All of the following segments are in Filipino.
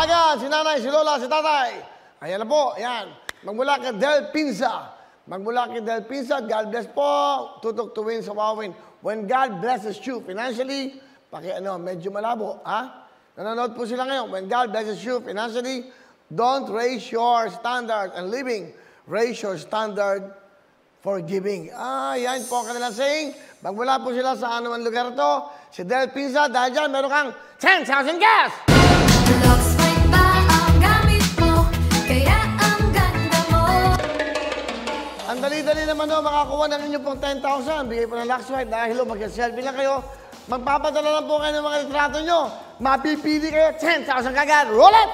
Umaga, si nanay, si lola, si tatay. Ayan na po, ayan. Magmula kay Del Pinza. Magmula kay Del Pinza, God bless po. Tutok to win sa wawin. When God blesses you financially, medyo malabo, ha? Nanonood po sila ngayon. When God blesses you financially, don't raise your standard and living. Raise your standard for giving. Yan po ang kanilang saying. Magmula po sila sa anuman lugar to. Si Del Pinza, dahil dyan, meron kang 10,000 gas! Looks like ba ang gamit mo, kaya ang ganda mo. Ang dali-dali naman o, makakuha ng inyo pong 10,000. Bigay po ng Luxwhite dahil mag-selfie lang kayo. Magpapadala lang po kayo ng mga litrato nyo. Mapipili kayo, 10,000 kagad. Roll it!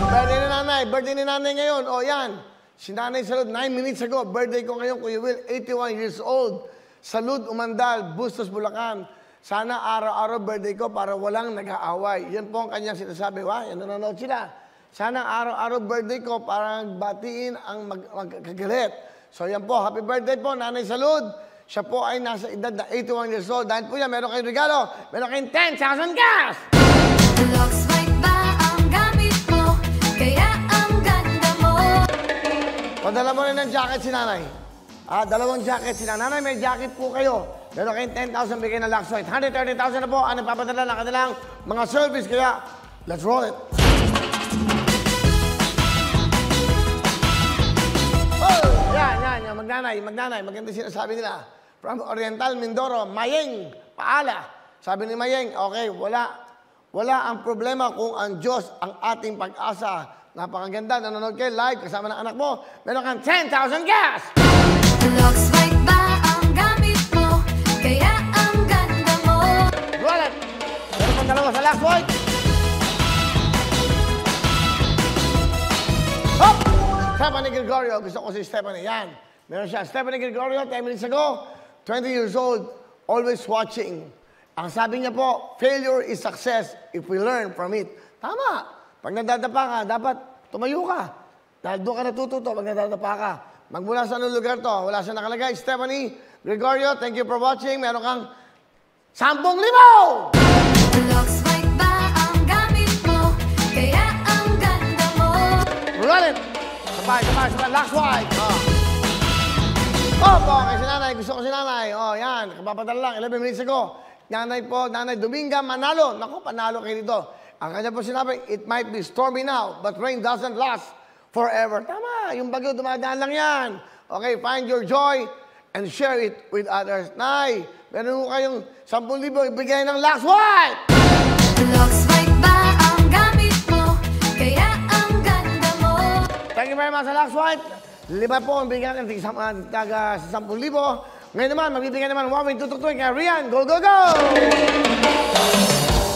Birthday ni nanay. Birthday ni nanay ngayon. O yan. Si nanay Salud, 9 minutes ago. Birthday ko ngayon, Kuya Will, 81 years old. Salud, Umandal, Bustos, Bulacan. Sana araw-araw birthday ko para walang nag-aaway. Yan po ang kanyang sinasabi. Yan, nanonood sila. Sana araw-araw birthday ko para batiin ang magkagalit. So yan po, happy birthday po, Nanay Salud. Siya po ay nasa edad na 81 years old. Dahil po yan, meron kayong regalo. Meron kayong 10,000 gas! Looks like ba ang gamit mo, kaya ang ganda mo. Padala mo rin ng jacket si nanay. Dalawang jacket si nanay. May jacket po kayo. Meron kayong 10,000 bigay na Luxwhite. 130,000 na po ang nagpapadala ng kanilang mga service. Kaya, let's roll it. Yan. Magnanay. Maganda sinasabi nila. From Oriental, Mindoro, Mayeng, Paala. Sabi ni Mayeng, okay, wala ang problema kung ang Diyos ang ating pag-asa. Napakaganda, nanonood kayo live kasama ng anak mo. Meron kang 10,000 gas! Looks like ba ang gamit mo, kaya ang ganda mo. Roll it! Meron pang dalawa sa Luxwhite. Hop! Stephanie Gregorio. Gusto ko si Stephanie. Yan. Meron siya. Stephanie Gregorio, 10 minutes ago. 20 years old. Always watching. Ang sabi niya po, failure is success if we learn from it. Tama. Pag nadadapa ka, dapat tumayo ka. Dahil doon ka natututo pag nadadapa ka. Magmula sa anong lugar to? Wala siya nakalagay. Stephanie Gregorio, thank you for watching. Meron kang 10,000! Looks like ba ang gamit mo, kaya ang ganda mo. Roll it! Sabay, Luxwhite. Okay, si nanay. Gusto ko si nanay. Yan. Kapapadala lang. 11 minutes ago. Nanay po, Nanay Dominga, Manalo. Naku, panalo kayo dito. Ang kanya po sinabi, it might be stormy now, but rain doesn't last forever. Tama. Yung bagyo, dumadaan lang yan. Okay, find your joy and share it with others. Nay, meron ko kayong 10,000 ibigay ng Luxwhite. Looks like ba ang gamit mo, kaya ang ganda mo. Thank you very much sa Luxwhite. 5 po ang bigyan ng taga 10,000. Ngayon naman, magbibigyan naman Wawin tutuktuin kay Rian. Go, go, go!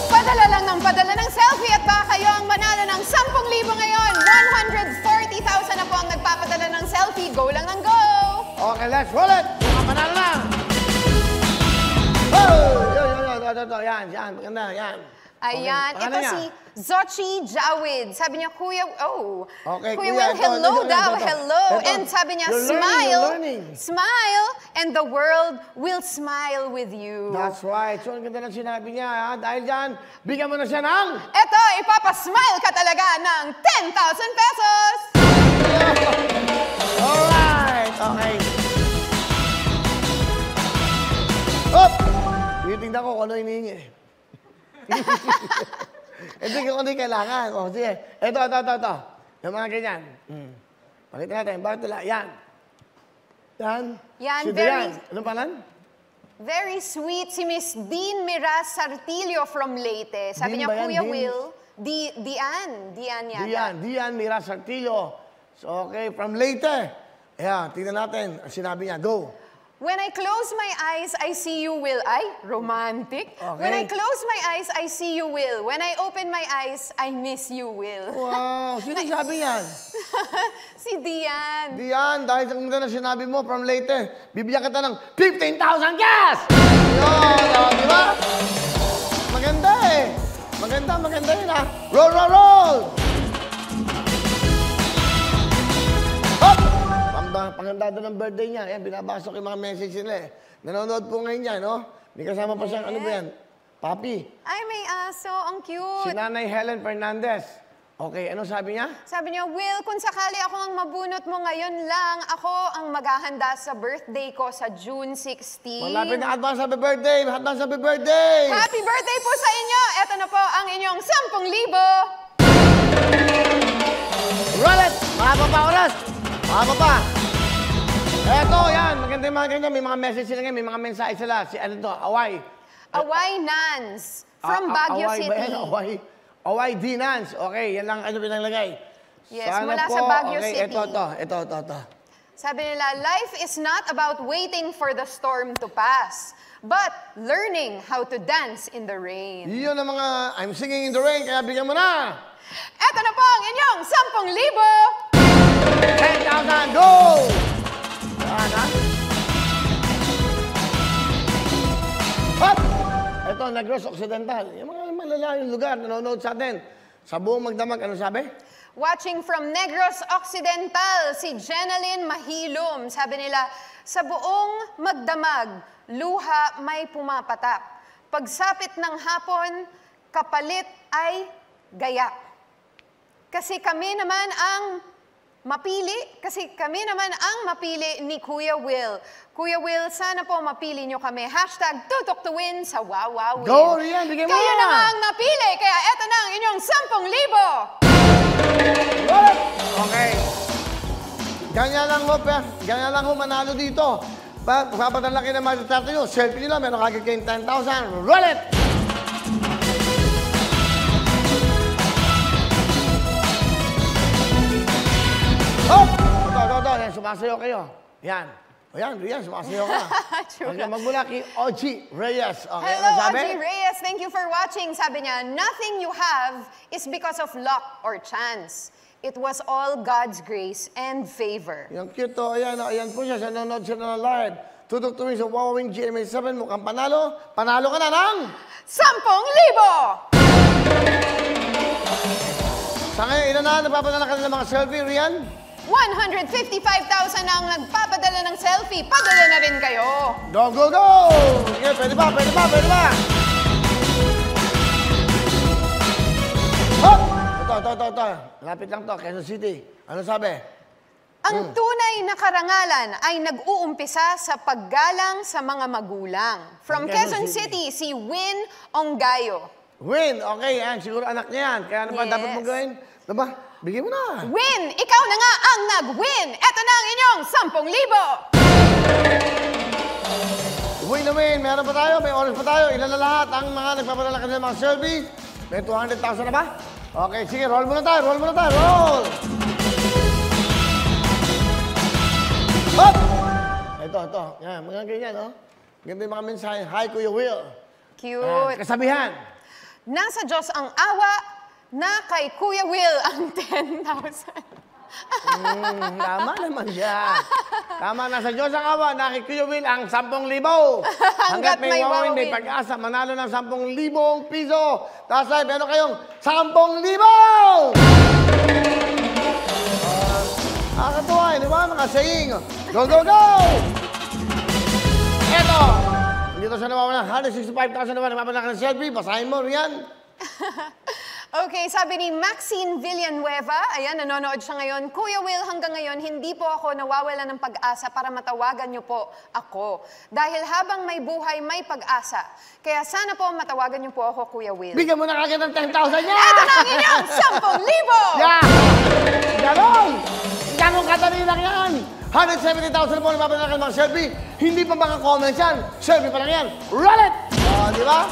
Padala lang ng padala ng selfie at baka kayo ang manalo ng 10,000 ngayon. 140,000 na po ang nagpapadala ng selfie. Go lang ng go! Okay, let's roll it! Mga panalo na! Yan, maganda, yan. Ayan, Okay, ito si Zochi Jawid. Sabi niya, Kuya, Okay, Kuya Kuya, Will, hello ito. daw, hello. Ito. And sabi niya, You're smile, learning. smile, and the world will smile with you. That's right. So, ang ganda ng sinabi niya, ha? Dahil dyan, bigyan mo na siya ng... Ito, ipapasmile ka talaga ng 10,000 pesos! Alright! Okay. Hop! Titingnan ko kung ano hinihingi. Ito kung ano yung kailangan. Sige. Ito. Yung mga ganyan. Pakita natin. Bakit nila? Yan. Yan, Si very- Dian. Anong palan? Very sweet si Miss Dean Miraz Sartilio from Leyte. Sabi Dean niya, ba yan? Kuya Dean? Will, Dian yata. Dian Mira Sartillo. So, okay, from Leyte. Ayan, tingnan natin. Ang sinabi niya. Go. When I close my eyes, I see you, Will. Ay, romantic. Okay. When I close my eyes, I see you, Will. When I open my eyes, I miss you, Will. Wow, sino sabi yan? Si Dian. Dian, dahil sa ganda na sinabi mo from Leyte, bibigyan kita ng 15,000 gas! Yun, di ba? Maganda eh. Maganda yun ha. Roll! Hop! Panganda doon ng birthday niya. Ayan, binabasok yung mga message nila eh. Nanonood po ngayon yan, no? May kasama pa siyang, ano ba yan? Papi. Ay, may aso. Ang Si cute. Nanay Helen Fernandez. Okay, ano sabi niya? Sabi niya, Will, kung sakali ako ang mabunot mo ngayon lang, ako ang maghahanda sa birthday ko sa June 16. Malapit na advance happy birthday! Advance happy birthday! Happy birthday po sa inyo! Ito na po ang inyong 10,000. Roll it! Mahaba pa oras! Mahaba pa! Eto, yan. Maganda yung mga ganyan. May mga message sila ngayon. May mga mensahe sila. Si ano to? Away. Away Nans from Baguio Away City. ba yan? Away. Away D. Nance. Okay, yan lang ano pinanglagay. Yes, mula sa Baguio City. Ito. Sabi nila, life is not about waiting for the storm to pass, but learning how to dance in the rain. Yun ang mga I'm singing in the rain, kaya bigyan mo na. Ito na po ang inyong 10,000. 10,000, go! Yan, ha? Hop! Ito, Negros Occidental. Yung mga malalayong lugar, nanonood sa atin. Sa buong magdamag, ano sabi? Watching from Negros Occidental, si Jenaline Mahilom. Sabi nila, sa buong magdamag, luha may pumapatak. Pagsapit ng hapon, kapalit ay gaya. Kasi kami naman ang mapili ni Kuya Will. Kuya Will, sana po mapili nyo kami. Hashtag tutok to win sa Wawawin. Go, Rian, bigyan mo Kayo na. na nga ang napili, kaya eto na ang inyong 10,000. Okay. Ganyan lang ho manalo dito. Papadala kayo ng mga retrato nyo. Selfie nyo lang, meron kagad kayong 10,000. Roll it! Oh! Ito. Yan, sumasayaw kayo. Yan. O yan, Rian, sumasayaw ka. Okay, magmula kay OG Reyes. Okay, Hello, ano sabi? OG Reyes. Thank you for watching. Sabi niya, nothing you have is because of luck or chance. It was all God's grace and favor. Yung cute to. Ayan po siya. Nanonood siya na live. Tutok tuwing sa Wowing GMA 7. Mukhang panalo. Panalo ka na ng 10,000. Sa ngayon, ilan na napapadala ka ng mga selfie, Rian? 155,000 ang nagpapadala ng selfie. Padala na rin kayo. Go! Yeah, pwede ba? Hop! Ito. Lapit lang to, Quezon City. Ano sabi? Ang tunay na karangalan ay nag-uumpisa sa paggalang sa mga magulang. From Quezon Quezon City, si Win Ongayo. Win! Okay, yan. Siguro anak niya yan. Kaya ano ba Yes. dapat mo gawin? Diba? Bigyan mo na. Win! Ikaw na nga ang nag-win! Ito na ang inyong 10,000. Win na win. Meron pa tayo. May oras pa tayo. Ilan na lahat ang mga nagpapadala ka ng mga selfie? May 200,000 na ba? Okay, sige. Roll muna tayo. Roll! Hop! Ito. Yan, mga ganyan, no? Ganda yung mga mensahe. Hi, Kuya Will. Cute. Kasabihan. Nasa Diyos ang awa, na kay Kuya Will ang 10,000. Tama naman siya. Tama, nasa Diyos ang awa, na kay Kuya Will ang 10,000. Hanggat may wawin, may pag-asa, manalo ng 10,000 piso. Tapos ay, meron kayong 10,000! Nakakatuwa, di ba? Mga saying. Go! Eto! Dito sa nawawala, 165,000 naman. Napapadala ka ng selfie. Basahin mo, Rian. Okay, sabi ni Maxine Villanueva, ayan, nanonood siya ngayon. Kuya Will, hanggang ngayon, hindi po ako nawawala ng pag-asa para matawagan niyo po ako. Dahil habang may buhay, may pag-asa. Kaya sana po matawagan niyo po ako, Kuya Will. Bigyan mo na kagad ng 10,000 niya! Ito na ang inyong 10,000! Yeah! Ganon kadali lang yan! 170,000 po napapadala ka ng mga selfie. Hindi pa mga comments yan. Selfie pa lang yan. Roll it! Di ba?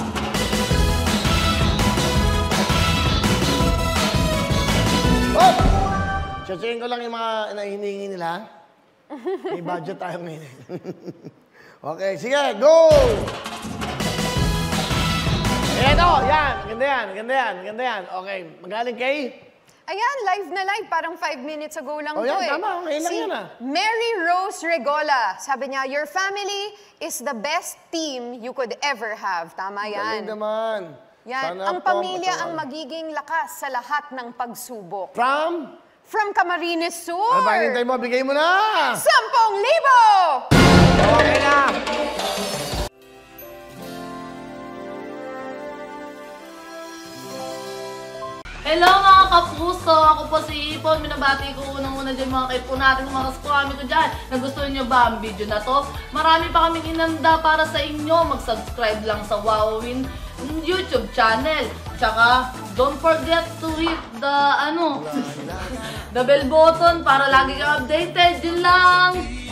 Oh! Check ko lang yung mga hinihingi nila. May budget tayo ngayon. Okay, sige, go! Eto, yan. Ganda yan. Okay, magaling kay? Ayan, live na live. Parang 5 minutes ago lang Oh, to yan, eh. tama. Ngayon lang yan, ah. Mary Rose Regola. Sabi niya, your family is the best team you could ever have. Tama yan. Galing naman. Yan, Sana ang po pamilya ang matawa. magiging lakas sa lahat ng pagsubok. From Camarines Sur. Ano ba hinintay mo? Bigay mo na! 10,000! Okay na! Hello mga kapuso! Ako po si Ipon. Minabati ko unang-una dyan mga kaipo natin, mga kaskwami ko dyan. Nagustuhan nyo ba ang video na to? Marami pa kaming inanda para sa inyo. Mag-subscribe lang sa Wowin YouTube channel. Tsaka, don't forget to hit the, the bell button para lagi ka updated. Yun lang!